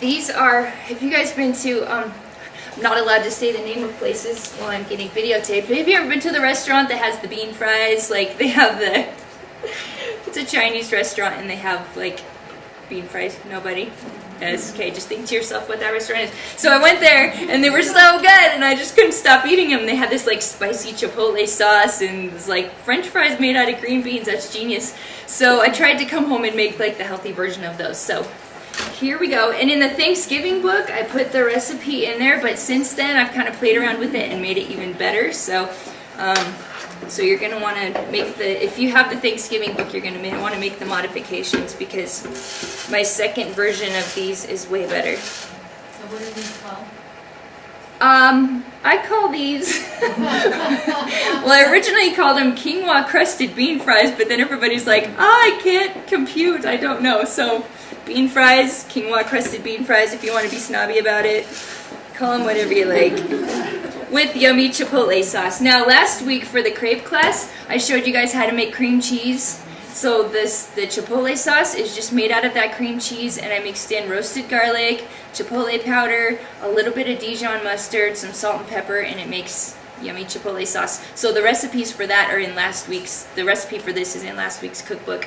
These are, have you guys been to, I'm not allowed to say the name of places while I'm getting videotaped, but have you ever been to the restaurant that has the bean fries? Like, they have the, it's a Chinese restaurant and they have, like, bean fries. Nobody? Yes, okay, just think to yourself what that restaurant is. So I went there, and they were so good, and I just couldn't stop eating them. They had this, like, spicy chipotle sauce, and it was, like, French fries made out of green beans. That's genius. So I tried to come home and make, like, the healthy version of those. So here we go. And in the Thanksgiving book, I put the recipe in there, but since then, I've kind of played around with it and made it even better. So, so you're going to want to make the, if you have the Thanksgiving book, you're going to want to make the modifications because my second version of these is way better. So what are these called? I call these, well, I originally called them Quinoa Crusted bean fries, but then everybody's like, I can't compute, I don't know. So bean fries, Quinoa Crusted bean fries, if you want to be snobby about it, call them whatever you like. With yummy chipotle sauce. Now last week for the crepe class, I showed you guys how to make cream cheese. So the chipotle sauce is just made out of that cream cheese, and I mixed in roasted garlic, chipotle powder, a little bit of Dijon mustard, some salt and pepper, and it makes yummy chipotle sauce. So the recipes for that are in last week's, the recipe for this is in last week's cookbook.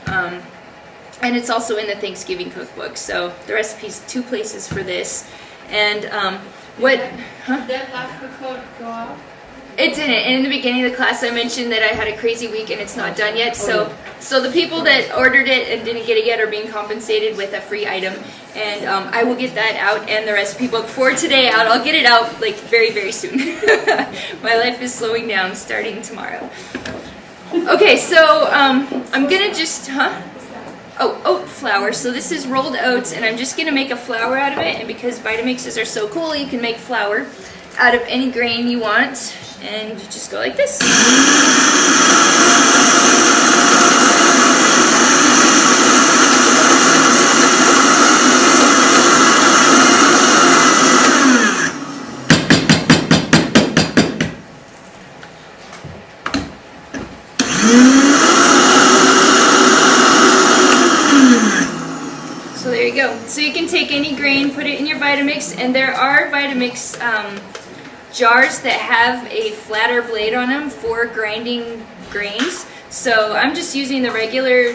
And it's also in the Thanksgiving cookbook. So the recipe's 2 places for this. And what? Huh? Did that last report go out? It didn't. And in the beginning of the class, I mentioned that I had a crazy week and it's not done yet. So the people that ordered it and didn't get it yet are being compensated with a free item. And I will get that out and the recipe book for today out. I'll get it out like very, very soon. My life is slowing down starting tomorrow. Okay, so I'm gonna just, Oh, oat flour. So this is rolled oats, and I'm just going to make a flour out of it. And because Vitamixes are so cool, you can make flour out of any grain you want. And you just go like this. So you can take any grain, put it in your Vitamix, and there are Vitamix jars that have a flatter blade on them for grinding grains. So I'm just using the regular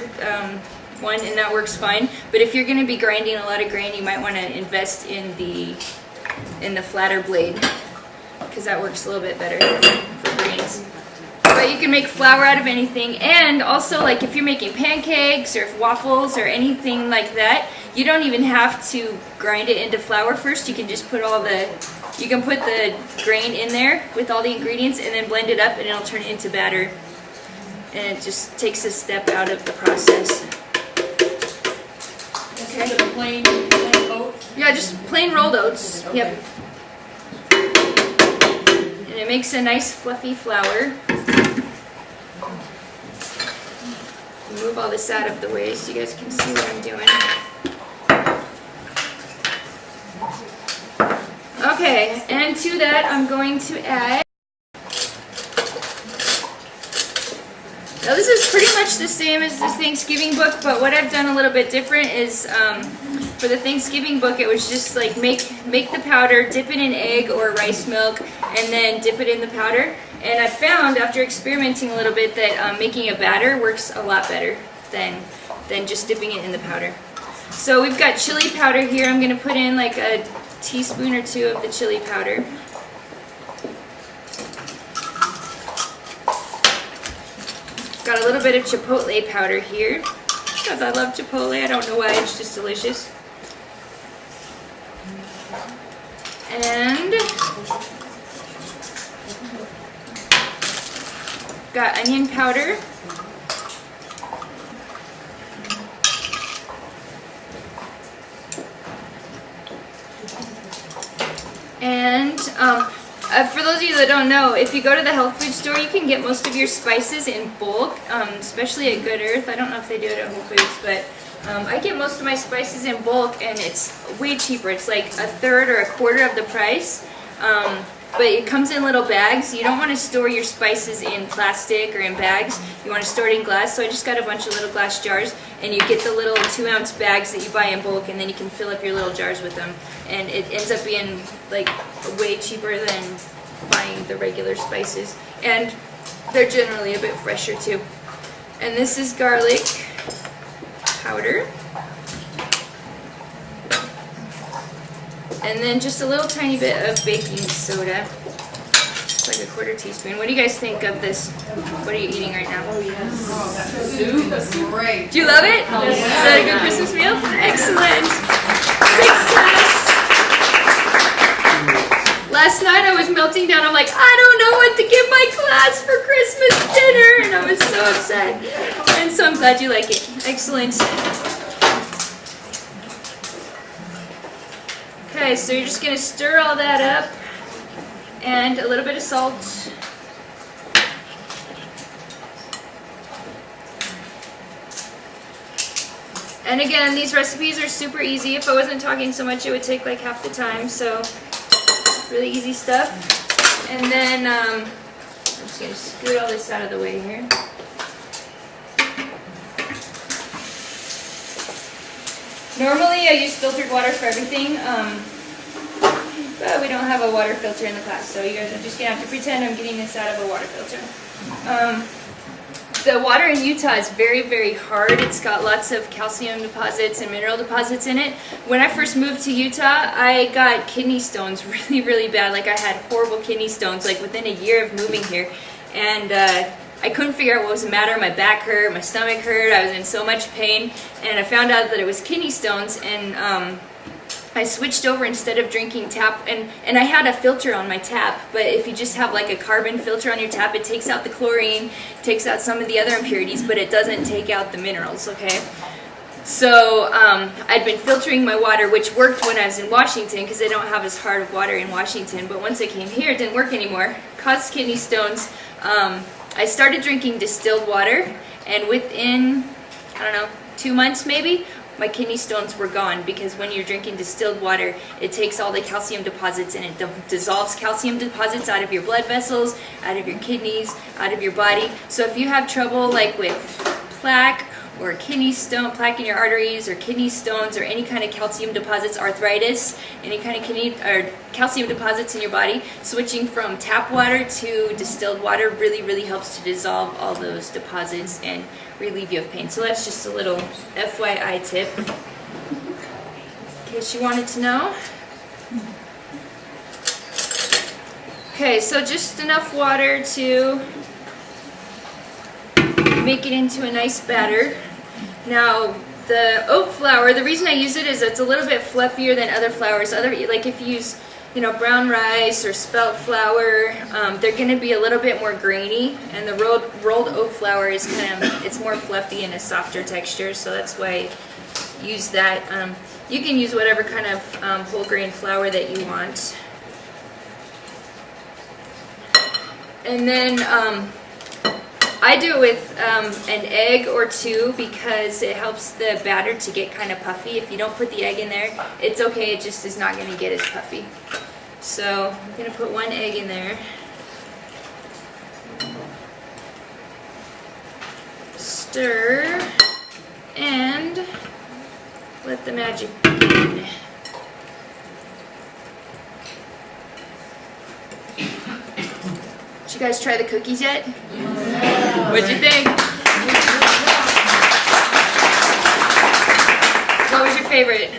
one, and that works fine. But if you're going to be grinding a lot of grain, you might want to invest in the flatter blade because that works a little bit better for grains. But you can make flour out of anything, and also like if you're making pancakes or waffles or anything like that, you don't even have to grind it into flour first. You can just put you can put the grain in there with all the ingredients and then blend it up and it'll turn it into batter. And it just takes a step out of the process. Okay. Is it a plain oat? Yeah, just plain rolled oats. Yep. And it makes a nice fluffy flour. Move all this out of the way so you guys can see what I'm doing. Okay, and to that I'm going to add, now this is pretty much the same as the Thanksgiving book, but what I've done a little bit different is for the Thanksgiving book it was just like make the powder, dip it in egg or rice milk, and then dip it in the powder. And I found after experimenting a little bit that making a batter works a lot better than just dipping it in the powder. So we've got chili powder here. I'm going to put in like a teaspoon or 2 of the chili powder. Got a little bit of chipotle powder here because I love chipotle. I don't know why, it's just delicious. And got onion powder. And for those of you that don't know, if you go to the health food store, you can get most of your spices in bulk, especially at Good Earth. I don't know if they do it at Whole Foods, but I get most of my spices in bulk, and it's way cheaper. It's like 1/3 or 1/4 of the price. but it comes in little bags. You don't want to store your spices in plastic or in bags. You want to store it in glass. So I just got a bunch of little glass jars, and you get the little 2-ounce bags that you buy in bulk, and then you can fill up your little jars with them. And it ends up being like way cheaper than buying the regular spices. And they're generally a bit fresher too. And this is garlic powder. And then just a little tiny bit of baking soda. It's like a 1/4 teaspoon. What do you guys think of this? What are you eating right now? Oh, yes. Oh, that's great. Do you love it? Is that a good Christmas meal? Excellent. Success. Last night I was melting down. I'm like, I don't know what to give my class for Christmas dinner. And I was so upset. And so I'm glad you like it. Excellent. Okay, so you're just going to stir all that up. And a little bit of salt. And again, these recipes are super easy. If I wasn't talking so much, it would take like half the time. So really easy stuff. And then I'm just going to scoot all this out of the way here. Normally I use filtered water for everything, but we don't have a water filter in the class, so you guys are just going to have to pretend I'm getting this out of a water filter. The water in Utah is very, very hard. It's got lots of calcium deposits and mineral deposits in it. When I first moved to Utah, I got kidney stones really, really bad. Like I had horrible kidney stones like within a year of moving here. And I couldn't figure out what was the matter. My back hurt, my stomach hurt, I was in so much pain. And I found out that it was kidney stones, and I switched over instead of drinking tap, and I had a filter on my tap, but if you just have like a carbon filter on your tap, it takes out the chlorine, takes out some of the other impurities, but it doesn't take out the minerals, okay? So I'd been filtering my water, which worked when I was in Washington because they don't have as hard of water in Washington, but once I came here, it didn't work anymore. Caused kidney stones. I started drinking distilled water, and within, I don't know, 2 months maybe, my kidney stones were gone, because when you're drinking distilled water, it takes all the calcium deposits and it dissolves calcium deposits out of your blood vessels, out of your kidneys, out of your body. So if you have trouble like with plaque or kidney stone, plaque in your arteries, or kidney stones, or any kind of calcium deposits, arthritis, any kind of kidney or calcium deposits in your body, switching from tap water to distilled water really, really helps to dissolve all those deposits and relieve you of pain. So that's just a little FYI tip, in case you wanted to know. Okay, so just enough water to make it into a nice batter. Now, the oat flour, the reason I use it is it's a little bit fluffier than other flours. Like if you use, brown rice or spelt flour, they're going to be a little bit more grainy, and the rolled oat flour is it's more fluffy and a softer texture, so that's why I use that. You can use whatever kind of whole grain flour that you want. And then I do it with an egg or two, because it helps the batter to get kind of puffy. If you don't put the egg in there, it's okay, it just is not going to get as puffy. So I'm going to put 1 egg in there. Stir and let the magic begin. Did you guys try the cookies yet? Yeah. What'd you think? What was your favorite?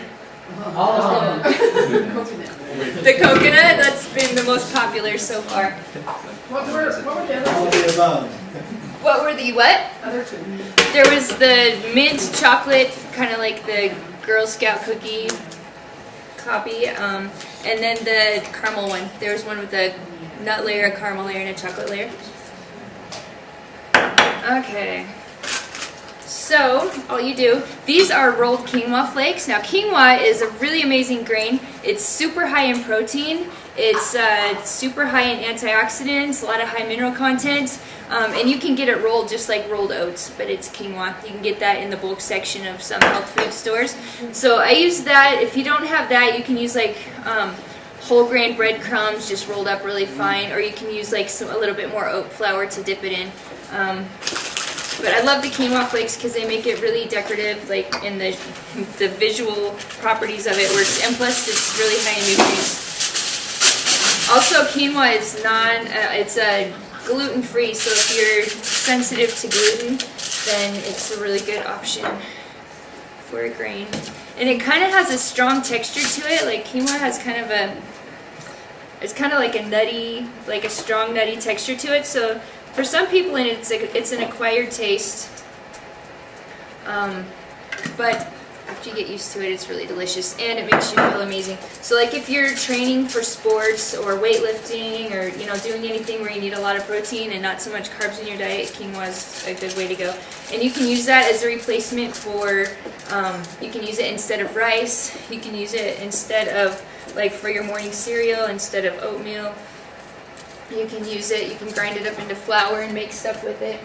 The coconut? That's been the most popular so far. What were the other two? What were the what? Other two. There was the mint chocolate, kind of like the Girl Scout cookie copy, and then the caramel one. There was one with a nut layer, a caramel layer, and a chocolate layer. Okay. So, all you do, these are rolled quinoa flakes. Now, quinoa is a really amazing grain. It's super high in protein. It's super high in antioxidants, a lot of high mineral content. And you can get it rolled just like rolled oats, but it's quinoa. You can get that in the bulk section of some health food stores. So I use that. If you don't have that, you can use like whole grain breadcrumbs just rolled up really fine, or you can use like a little bit more oat flour to dip it in. But I love the quinoa flakes because they make it really decorative, like in the visual properties of it, and plus it's really high in nutrients. Also, quinoa is it's gluten-free, so if you're sensitive to gluten, then it's a really good option for a grain. And it kind of has a strong texture to it. Like quinoa has kind of it's kind of like a nutty, like a strong nutty texture to it. So for some people, it's an acquired taste. But after you get used to it, it's really delicious, and it makes you feel amazing. So like if you're training for sports or weightlifting, or doing anything where you need a lot of protein and not so much carbs in your diet, quinoa is a good way to go. And you can use that as a replacement for, you can use it instead of rice. You can use it instead of, like for your morning cereal, instead of oatmeal. You can use it, you can grind it up into flour and make stuff with it.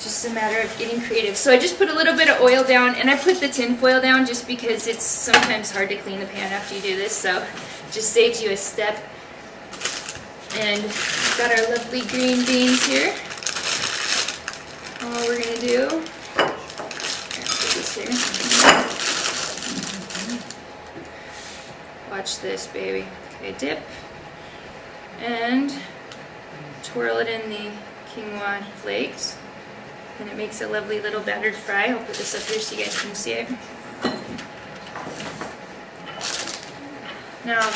Just a matter of getting creative. So I just put a little bit of oil down, and I put the tin foil down just because it's sometimes hard to clean the pan after you do this, so just saves you a step. And we've got our lovely green beans here. All we're gonna do, put this here. Watch this, baby. Okay, dip. And twirl it in the quinoa flakes. And it makes a lovely little battered fry. I'll put this up here so you guys can see it. Now,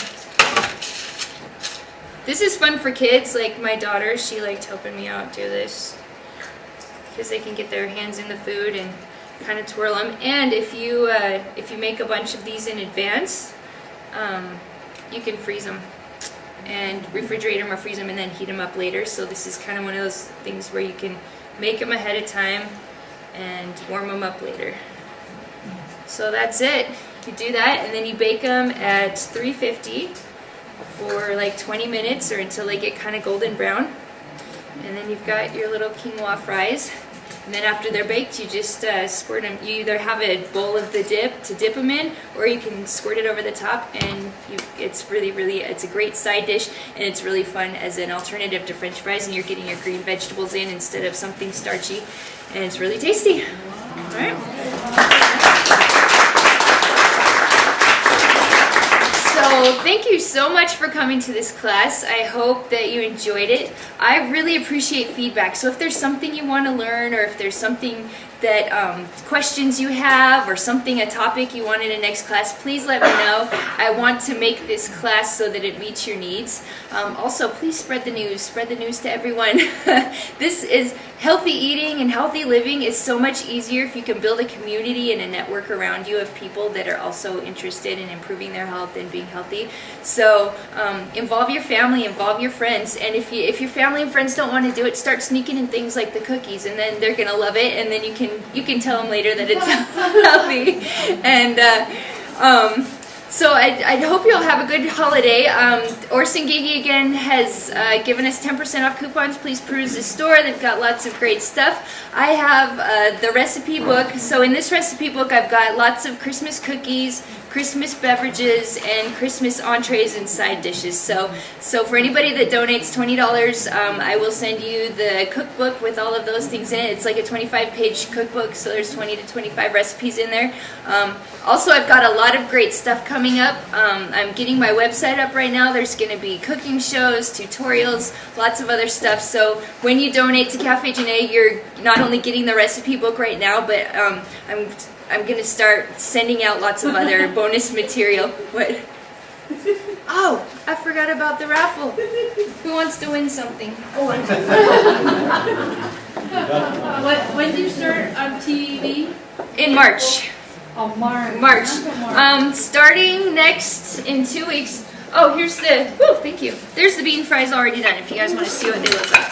this is fun for kids. Like my daughter, she liked helping me out do this because they can get their hands in the food and kind of twirl them. And if you make a bunch of these in advance, you can freeze them and refrigerate them or freeze them and then heat them up later. So this is kind of one of those things where you can make them ahead of time and warm them up later. So that's it. You do that, and then you bake them at 350 for like 20 minutes or until they get kind of golden brown. And then you've got your little quinoa fries. And then after they're baked, you just squirt them. You either have a bowl of the dip to dip them in, or you can squirt it over the top, and it's a great side dish, and it's really fun as an alternative to French fries, and you're getting your green vegetables in instead of something starchy, and it's really tasty. All right. So thank you so much for coming to this class. I hope that you enjoyed it. I really appreciate feedback. So if there's something you want to learn, or if there's something that questions you have, or a topic you want in the next class, please let me know. I want to make this class so that it meets your needs. Also, please spread the news. Spread the news to everyone. This is healthy eating and healthy living is so much easier if you can build a community and a network around you of people that are also interested in improving their health and being healthy. So involve your family, involve your friends, and if your family and friends don't want to do it, start sneaking in things like the cookies, and then they're gonna love it, and then you can tell them later that it's healthy. And so I hope you all have a good holiday. Orson Gigi again has given us 10% off coupons. Please peruse the store. They've got lots of great stuff. I have the recipe book. So in this recipe book, I've got lots of Christmas cookies, Christmas beverages, and Christmas entrees and side dishes. So for anybody that donates $20, I will send you the cookbook with all of those things in it. It's like a 25-page cookbook, so there's 20 to 25 recipes in there. Also, I've got a lot of great stuff coming up. I'm getting my website up right now. There's going to be cooking shows, tutorials, lots of other stuff. So when you donate to Cafe Janae, you're not only getting the recipe book right now, but I'm going to start sending out lots of other bonus material. What? Oh, I forgot about the raffle. Who wants to win something? Oh, When do you start on TV? in March. Oh, March. March. Starting in 2 weeks. Oh, here's the, thank you. There's the bean fries already done if you guys want to see what they look like.